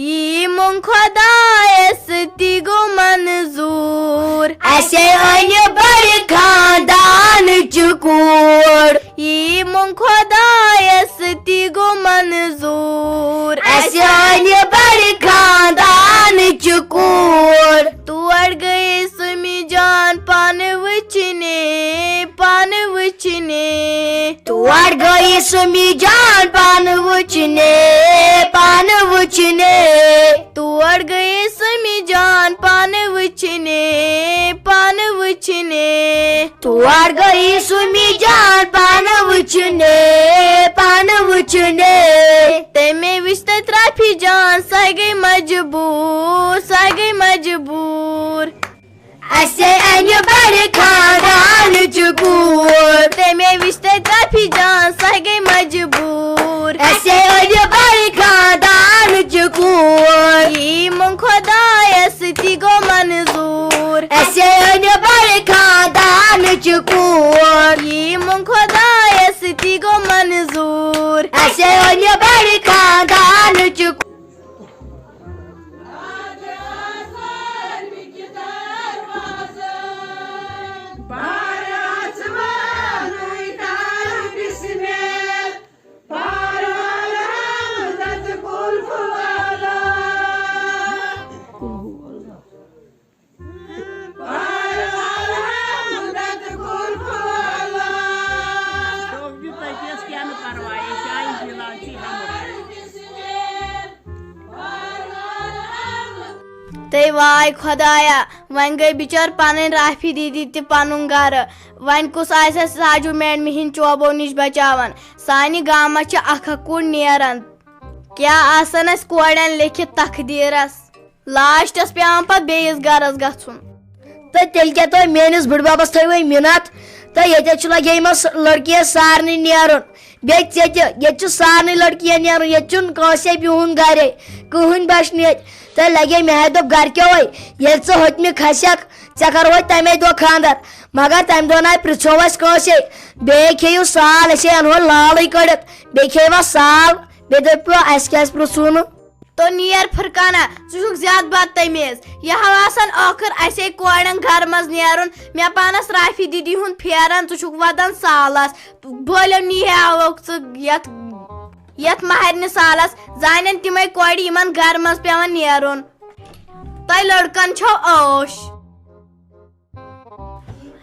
یہ مون خدایس تہِ گو منظور اسے انہِ بڑِ خاندانٕچ کوٗر یہ مون خدایس تہِ گو منظور اسے انہِ بڑِ خاندانٕچ کوٗر تور گٔیے سُمی جان پانہٕ وٕچھنہِ تور گٔیے سُمی جان پانہٕ وٕچھنہِ تور گٔیے سُمی جان پانہٕ وٕچھنہِ تور گٔیے سُمی جان پانہٕ وٕچھنہِ تَمے وٕچھ تَتہِ رافی جان سۄ گٔے مجبوٗر اسے انہِ بڑِ خاندانٕچ کوٗر تَمے وٕچھ تَتہِ رافی جان سۄ گٔے مجبوٗر اسے انہِ بڑِ خاندانٕچ کوٗر یی مون خدایس تہِ گوٚو منظوٗر اسے انہِ بڑِ خاندانٕچ کوٗر یی مون خدایس تہِ گوٚو منظوٗر اسے انہِ بڑِ خاندانٕچ تے واے خدایا وۄنۍ گٔے بِچٲر پنٕنۍ رافی دیدی تہِ پنُن گرٕ وۄنۍ کُس آسہِ اَسہِ ساجوٗ میڈمہِ ہِنٛدۍ چوبو نِش بچاوان سانہِ گامس چھِ اکھ کُڑ نیران کیٛاہ آسان اَسہِ کورٮ۪ن لیکھِتھ تقدیٖرس لاسٹس پیٚوان پتہٕ بیٚیِس گرس گژھُن تہٕ تیٚلہِ کیٛاہ تۄہہِ میٲنِس بٕڈببس تھٲیوٕ مِنت تہٕ ییٚتٮ۪تھ چھُ لگے یِمن لڑکِین سارنٕے نیرُن بیٚیہِ ژےٚ تہِ ییٚتہِ چھُ سارنٕے لڑکِین نیرُن ییٚتہِ چھُنہٕ کٲنٛسے بِہُن گرے کٕہٕنۍ بچہِ نہٕ ییٚتہِ تہٕ لگے مےٚ دوٚپ گرِکیوے ییٚلہِ ژٕ ہُتمہِ کھسکھ ژےٚ کرہوے تمے دۄہ خانٛدر مگر تمہِ دۄہ ناے پرژھو اسہِ کٲنٛسے بیٚیہِ کھیٚیِو سال أسے انہو لالٕے کٔڑِتھ بیٚیہِ کھیٚیوا سال بیٚیہِ دٔپِو اسہِ کیٛازِ پرژھوٗ نہٕ تو نیر فرقانہ ژٕ چھُکھ زیادٕ بدتمیز یہ ہوا آسان ٲخٕر اسے کورٮ۪ن گرٕ منٛز نیرُن مےٚ پانس رافی دیدی ہُنٛد پھیران ژٕ چھُکھ ودان سالس بٲلیو نیہاوُکھ ژٕ یتھ مہرنہِ سالس زانن تِمے کورِ یِمن گرٕ منٛز پیٚوان نیرُن تۄہہِ لڑکن چھو عٲش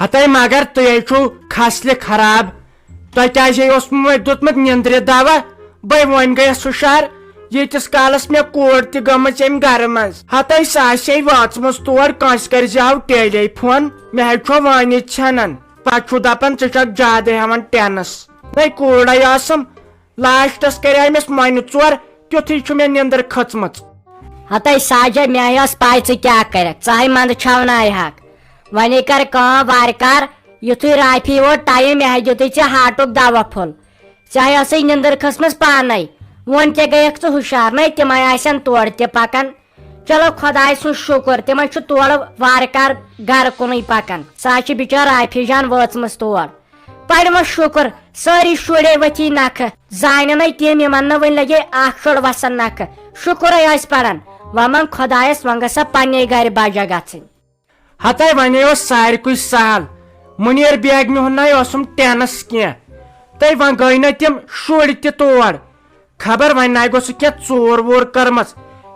ہتے مگر تُہۍ چھُو کھسلہِ خراب تۄہہِ کیٛازِ اوسمو وۄنۍ دیُتمُت نِندرِ دوا بے وۄنۍ گٔیس ہُشار ییٖتِس کالس مےٚ کوٗر تہِ گٔمٕژ امہِ گرٕ منٛز ہتے سۄ آسے وٲژمٕژ تور کٲنٛسہِ کٔرزِہو ٹیلی فون مےٚ حظ چھُ وٲنِتھ ژھٮ۪نان پتہٕ چھُ دپان ژٕ چھکھ زیادٕ ہٮ۪وان ٹینس نَے کوٗرے ٲسٕم لاسٹس کرے أمِس مۄنہِ ژور تیُتھُے چھُ مےٚ نِندٕر کھٔژمٕژ ہتے ساجا مےٚ ٲس پاے ژٕ کیٛاہ کرکھ ژٕ ہاے منٛدٕ چھاونٲیہکھ وۄنۍ کر کٲم وارٕ کار یُتھُے رافی ووت ٹایم مےٚ حظ دِتُے ژےٚ ہاٹُک دوا پھوٚل ژےٚ ٲسٕے نِندٕر کھٔژمٕژ پانے وۄنۍ تہِ گٔیکھ ژٕ ہُشار نَے تِمے آسن تورٕ تہِ پکان چلو خۄداے سُنٛد شُکر تِمن چھُ تورٕ وارٕ کار گرٕ کُنُے پکان سۄ چھِ بِچٲر رافی جان وٲژمٕژ تور پرِمس شُکر سٲری شُرے ؤتھی نکھٕ زاننے تِم یِمن نہٕ وۄنۍ لگے اکھ شُر وسان نکھٕ شُکرے ٲسۍ پران وۄنۍ خۄدایس وۄنۍ گژھِ سا پننے گرِ باجا گژھٕنۍ ہتے وۄنۍ اوس ساروٕے سہل مُنیر بیگمہِ ہُنٛد نَے اوسُم ٹینس کینٛہہ تہٕ وۄنۍ گٔے نہٕ تِم شُرۍ تہِ تور خبر وۄنۍ ناے گوٚو سُہ کینٛہہ ژوٗر ووٗر کٔرمٕژ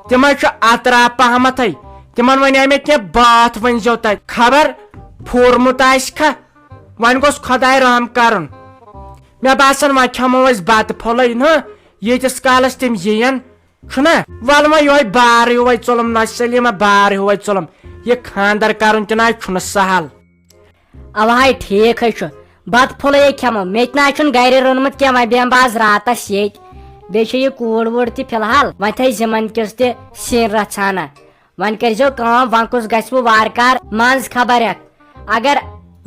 تِمے چھُ اطرا پہمتھے تِمن ونے مےٚ کینٛہہ باتھ ؤنزیو تتہِ خبر پھوٗرمُت آسہِ کھا وۄنۍ گوٚژھ خۄداے رحم کرُن مےٚ باسان وۄنۍ کھٮ۪مو أسۍ بتہٕ پھوٚلے نہ ییٖتِس کالس تِم یِین چھُنہ ول وۄنۍ یِہوے بار ہیوٗوے ژوٚلُم نہ سلیٖما بار ہیوٗوے ژوٚلُم یہِ خانٛدر کرُن تہِ نہ چھُنہٕ سہل اوا ہاے ٹھیٖک حظ چھُ بتہٕ پھوٚلے کھٮ۪مو مےٚ تہِ نہ چھُنہٕ گرِ روٚنمُت کینٛہہ وۄنۍ بیٚہمہٕ بہٕ آز راتس ییٚتہِ بیٚیہِ چھِ یہِ کوٗر ووٗر تہِ فِلحال وۄنۍ تھٲے زِمن کِس تہِ سِنۍ رژھانا وۄنۍ کٔرزیٚو کٲم وۄنۍ کُس گژھوٕ وارٕ کار منٛز خبرکھ اگر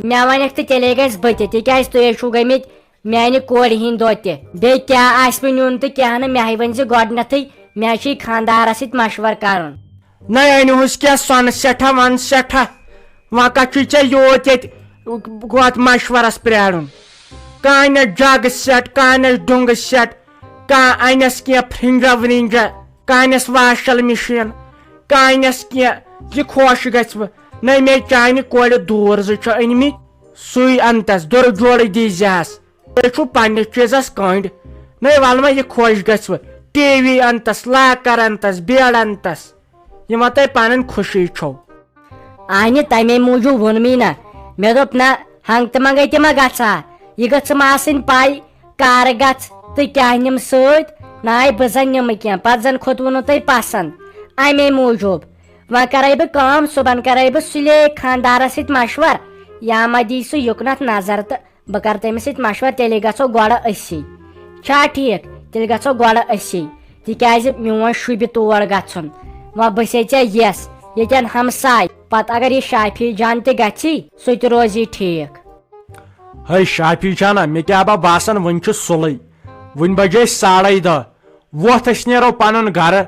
مےٚ ونکھ تہٕ تیٚلے گژھِ بہٕ تہِ تِکیٛازِ تُہۍ چھُو گٔمٕتۍ میانہِ کورِ ہِنٛدۍ دۄہ تہِ بیٚیہِ کیٛاہ آسوٕ نیُن تہٕ کیٛاہ نہٕ مےٚ ؤنۍ زِ گۄڈنیتھٕے مےٚ چھُے خانٛدارس سۭتۍ مشور کرُن نہ أنۍہوس کینٛہہ سۄنہٕ سٮ۪ٹھاہ ون سٮ۪ٹھاہ وۄنۍ کتھ چھُے ژےٚ یوت ییٚتہِ گوٚو مشورس پرٛارُن کانٛہہ انٮ۪س جگہٕ سٮ۪ٹ کانٛہہ انٮ۪س ڈوٚنگہٕ سٮ۪ٹ کانٛہہ انٮ۪س کینٛہہ فرنجا ورنجا کانس واشل مشین کانس کی یہ خوش گژھِ نہ مے چانہ کورِ دوٗر زٕ چھِ أنمٕتۍ سُے انتس دُر جوڑ دی زیس تُہۍ چھُو پننس چیٖزس کٔنڈ نَے ول ما یہِ خۄش گژھوٕ ٹی وی انتس لاکر انتس بیڈ انتس یہِ ما تۄہہِ پنٕنۍ خوشی چھو آنہِ تمے موٗجوٗب ووٚنمٕے نا مےٚ دوٚپ نہ ہنگتہٕ منگے تہِ ما گژھا یہِ گٔژھٕم آسٕنۍ پاے کر گژھ تہٕ کیٛاہ نِم سۭتۍ ناے بہٕ زن نِمہٕ کینٛہہ پتہٕ زن کھوٚتوٕ نہٕ تۄہہِ پسنٛد امے موٗجوٗب وۄنۍ کرے بہٕ کٲم صُبحن کرے بہٕ سُلے خانٛدارس سۭتۍ مشور یا ما دی سُہ یُکنتھ نظر تہٕ بہٕ کرٕ تٔمِس سۭتۍ مشور تیٚلے گژھو گۄڈٕ أسی چھا ٹھیٖک تیٚلہِ گژھو گۄڈٕ أسی تِکیٛازِ میون شُبہِ تور گژھُن وۄنۍ بٔسے ژےٚ یس ییٚتٮ۪ن ہمساے پتہٕ اگر یہِ شافی جان تہِ گژھی سُہ تہِ روزی ٹھیٖک ہے شافی جانا مےٚ کیٛاہ با باسان وُنہِ چھُ سُلے وُنہِ بجے 10:30 وۄتھ أسۍ نیرو پنُن گرٕ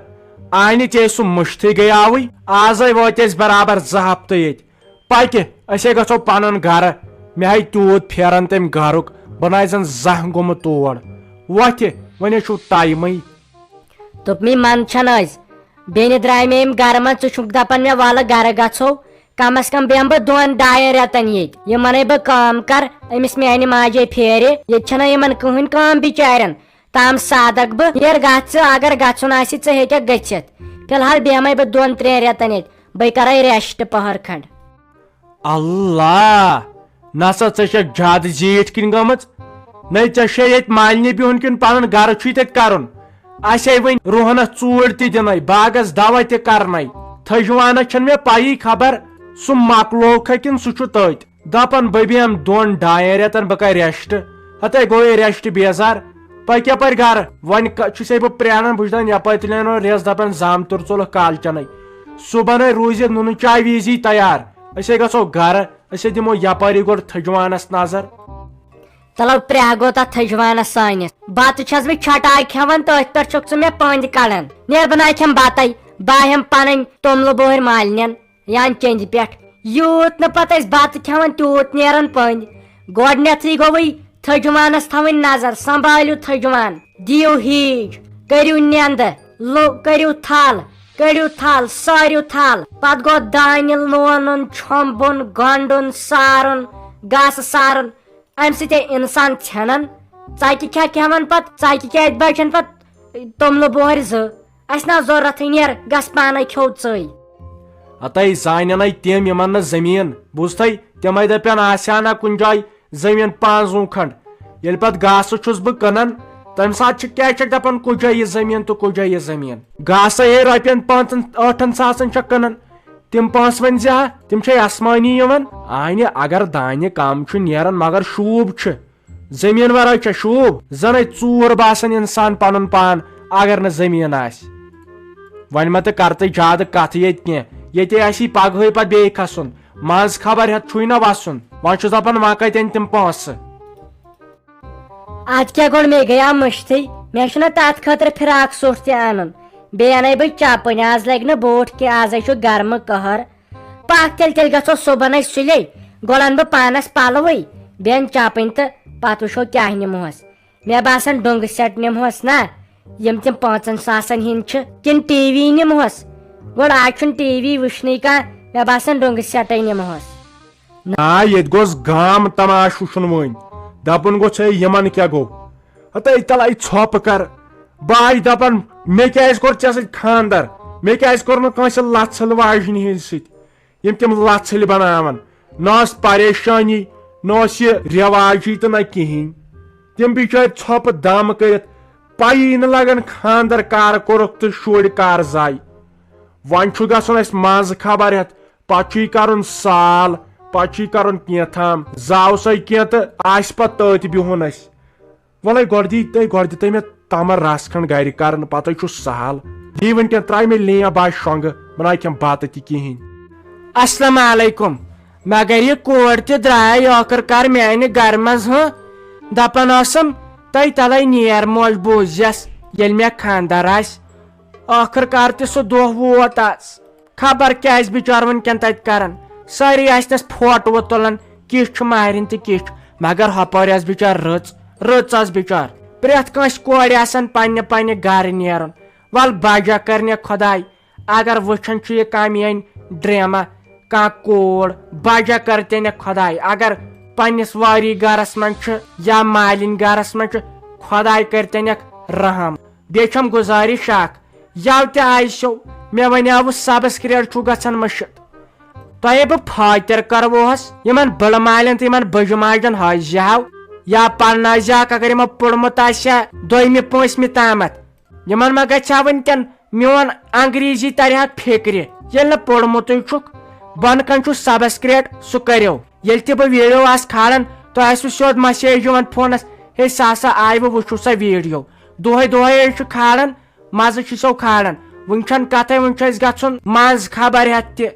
آنہِ ژےٚ سُہ مٔشتھٕے گٔے آوٕے آزے وٲتۍ أسۍ برابر 2 ہفتہٕ ییٚتہِ پکہِ أسے گژھو پنُن گرٕ مےٚ ہے تیوٗت پھیران تمہِ گرُک بہٕ ناے زن زانٛہہ گوٚمُت تور وۄتھِ وۄنۍ چھُ ٹایمٕے دوٚپمٕے منٛدچھن ٲسۍ بیٚنہِ درٛاے مےٚ یِم گرٕ منٛز ژٕ چھُکھ دپان مےٚ وَلہٕ گرٕ گژھو کم از کم بیٚہمہٕ بہٕ 2-2 رٮ۪تن ییٚتہِ یِمنے بہٕ کٲم کر أمِس میانہِ ماجے پھیرِ ییٚتہِ چھنہٕ یِمن کٕہٕنۍ کٲم بِچارٮ۪ن تام سادکھ بہٕ نیر گژھ ژٕ اگر گژھُن آسہِ ژٕ ہیٚککھ گٔژھِتھ فلحال بیٚہمے بہٕ 2-3 رٮ۪تن ییٚتہِ بیٚیہِ کرے ریسٹ پہر کھنڈ اللہ نسا ژےٚ چھکھ زیادٕ زیٖٹھ کِنۍ گٔمٕژ نَے ژےٚ چھے ییٚتہِ مالنہِ بِہُن کِنہٕ پنُن گرٕ چھُے تتہِ کرُن اسے وۄنۍ رُہنس ژوٗر تہِ دِنَے باغس دوا تہِ کرنَے تھٔجوانس چھنہٕ مےٚ پیی خبر سُہ مۄکلوکھا کِنہٕ سُہ چھُ تٔتۍ دپان بہٕ بیٚہمہٕ 2-2 رٮ۪تن بہٕ کرٕ ریسٹ ہتے گوٚو ریسٹ بیزار پٔکۍ یپٲرۍ گرٕ وۄنۍ چھُسے بہٕ پرٛاران بہٕ چھُس دپان یپٲرۍ تُلینو ریس دپان زامتُر ژولُکھ کالچنٕے صُبحنٕے روٗزِتھ نُنہٕ چاے وِزی تیار أسے گژھو گرٕ أسے دِمو یپٲری گۄڈٕ تھٔجوانس نظر چلو پرٛاہ گوٚو تتھ تھٔجوانس سٲنِس بتہٕ چھس بہٕ چھٹاے کھٮ۪وان تٔتھۍ پٮ۪ٹھ چھُکھ ژٕ مےٚ پٔنٛدۍ کڑان نیر بہٕ ناے کھٮ۪م بتے بہٕ ہٮ۪م پنٕنۍ توٚملہٕ بوہرۍ مالنٮ۪ن یا چیٚندِ پٮ۪ٹھ یوٗت نہٕ پتہٕ أسۍ بتہٕ کھٮ۪وان تیوٗت نیران پٔنٛدۍ گۄڈنیتھٕے گوٚوٕے تھٔجوانس تھاوٕنۍ نظر سنبھٲلِو تھٔجوان دِیِو ہیٖج کٔرِو نیندٕ کٔرِو تھل سٲرِو تھل پتہٕ گوٚو دانہِ لونُن چھۄمبُن گنڈُن سارُن گاسہٕ سارُن امہِ سۭتۍ انسان ژھٮ۪نان ژکہِ کھٮ۪ا کھٮ۪وان پتہٕ ژکہِ کیٛازِ بچن پتہٕ توٚملہٕ بوہرِ 2 اسہِ نا ضروٗرتھٕے نیر گژھ پانے کھیوٚو ژٕے ہتے زانَنَے تِم یِمن نہٕ زٔمیٖن بوٗزتھٕے تِمے دپن آسہا کُنہِ جایہِ زٔمیٖن 5 کھنڈ ییٚلہِ پتہٕ گاسہٕ چھُس بہٕ کٕنان تمہِ ساتہٕ چھِ کیٛاہ چھکھ دپان کُجے یہِ زٔمیٖن تہٕ کُجے یہِ زٔمیٖن گاسے ہے رۄپین 5-8 ساسن چھکھ کٕنان تِم پونٛسہٕ ؤنۍ زِ ہا تِم چھے آسمٲنی یِوان آنہِ اگر دانہِ کم چھُ نیران مگر شوٗب چھُ زٔمیٖن ورٲے چھےٚ شوٗب زنے ژوٗر باسان انسان پنُن پان اگر نہٕ زٔمیٖن آسہِ وۄنۍ مہ تہٕ کر تہٕ زیادٕ کتھ ییٚتہِ کینٛہہ ییٚتے آسی پگہٕے پتہٕ بیٚیہِ کھسُن منٛز خبر ہٮ۪تھ چھُے نہ وسُن وۄنۍ چھُس دپان وۄنۍ کتہِ اَنہِ تِم پونٛسہٕ اتھ کیٛاہ گوٚو مےٚ گٔیاو مٔشتھٕے مےٚ چھُنہ تتھ خٲطرٕ فراک سوٗٹ تہِ انُن بیٚیہِ انَے بہٕ چپٕنۍ آز لگہِ نہٕ بوٗٹھ کینٛہہ آزے چھُ گرمہٕ قہر پکھ تیٚلہِ گژھو صُبحن سُلے گۄڈٕ انہٕ بہٕ پانس پلوٕے بیٚیہِ چپٕنۍ تہٕ پتہٕ وٕچھو کیٛاہ نِمہوس مےٚ باسان ڈوٚنگہٕ سیٹ نِمہوس نا یِم تِم 5 ساسن ہِنٛدۍ چھِ کِنہٕ ٹی وی نِمہوس گۄڈٕ آز چھُنہٕ ٹی وی وٕچھنٕے کانٛہہ مےٚ باسان ڈوٚنگہٕ سیٹے نِمہوس نہ ییٚتہِ گوٚژھ گام تماش وٕچھُن وۄنۍ دپُن گوٚژھ ہے یِمن کیٛاہ گوٚو ہتے تلے ژھۄپہٕ کر بہٕ آیہِ دپان مےٚ کیٛازِ کوٚر ژےٚ سۭتۍ خانٛدر مےٚ کیٛازِ کوٚر نہٕ کٲنٛسہِ لژھٕل واجنہِ ہِنٛدِ سۭتۍ یِم تِم لژھٕلۍ بناوان نہ ٲس پریشٲنی نہ اوس یہِ رٮ۪واجی تہٕ نہ کِہینۍ تِم بِچٲرۍ ژھۄپہٕ دم کٔرِتھ پیی نہٕ لگان خانٛدر کر کوٚرُکھ تہٕ شُرۍ کر زاے وۄنۍ چھُ گژھُن اسہِ منٛز خبر ہٮ۪تھ پتہٕ چھُے کرُن سال پتہٕ چھُے کرُن کینٛژھام زاو سا کینٛہہ تہٕ آسہِ پتہٕ تٔتۍ بِہُن اسہِ وَلے گۄڈٕ دِتَے مےٚ تمر رس کھنٛڈ گرِ کرنہٕ پتے چھُ سہل دی وٕنکٮ۪ن ترٛایہِ مےٚ لینٛب آز شۄنٛگہٕ بہٕ ناے کھٮ۪م بتہٕ تہِ کِہینۍ السلام علیکم مگر یہِ کور تہِ درٛاے ٲخٕر کار میانہِ گرٕ منٛز دپان ٲسٕم تۄہہِ تلے نیر موج بوٗزٮ۪س ییٚلہِ مےٚ خانٛدر آسہِ ٲخٕر کار تہِ سُہ دۄہ ووت آز خبر کیٛاہ آسہِ بِچور وٕنکٮ۪ن تتہِ کران سٲری آسنس فوٹوٗ تُلان کِژھ چھُ مارِنۍ تہٕ کِژھ مگر ہۄپٲرۍ ٲس بِچار رٕژ ٲس بِچار پرٛٮ۪تھ کٲنٛسہِ کورِ آسان پننہِ گرٕ نیرُن ول باجا کرنے خداے اگر وچھان چھ یہ کامین ڈرامہ کان کوڑ باجا کرتے خداے اگر پنس واری گرس من یا مالین گرس من خداے کرتے رحم بیچم گزارش اخ یو تہ آسو مے ونیو سبسکرائب چھو گژھان مشت تہ بہ فاتر کروہس یمن بڑ مالین تو یمن بج ماجن حاضیو یا پرنازیاک اگر یمو پوڑمت آسیا دویمہ پٲنژمہِ تامتھ یمن ما گژھِ ونکین میون انگریزی ترہک فکر ییٚلہِ نہٕ پوڑمتٕے چھُکھ بۄنہٕ کن چھُ سبسکرائب سُہ کٔرِو ییٚلہِ تہِ بہٕ ویڈیو آسہٕ کھالان تۄہہِ آسوٕ سیوٚد مسیج یِوان فونس ہے سا ہسا آیہِ بہٕ وٕچھو سا ویڈیو دۄہے دۄہے چھُ کھالان مزٕ چھُسو کھالان وٕنۍ چھنہٕ کتھے وٕنۍ چھُ اسہِ گژھُن منٛز خبر ہٮ۪تھ تہِ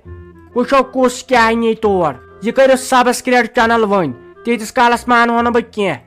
وٕچھو کُس کیاہ نی تور یہ کٔرِو سبسکرائب چینل وۄنۍ تیٖتِس کالس مانہو نہٕ بہٕ کینٛہہ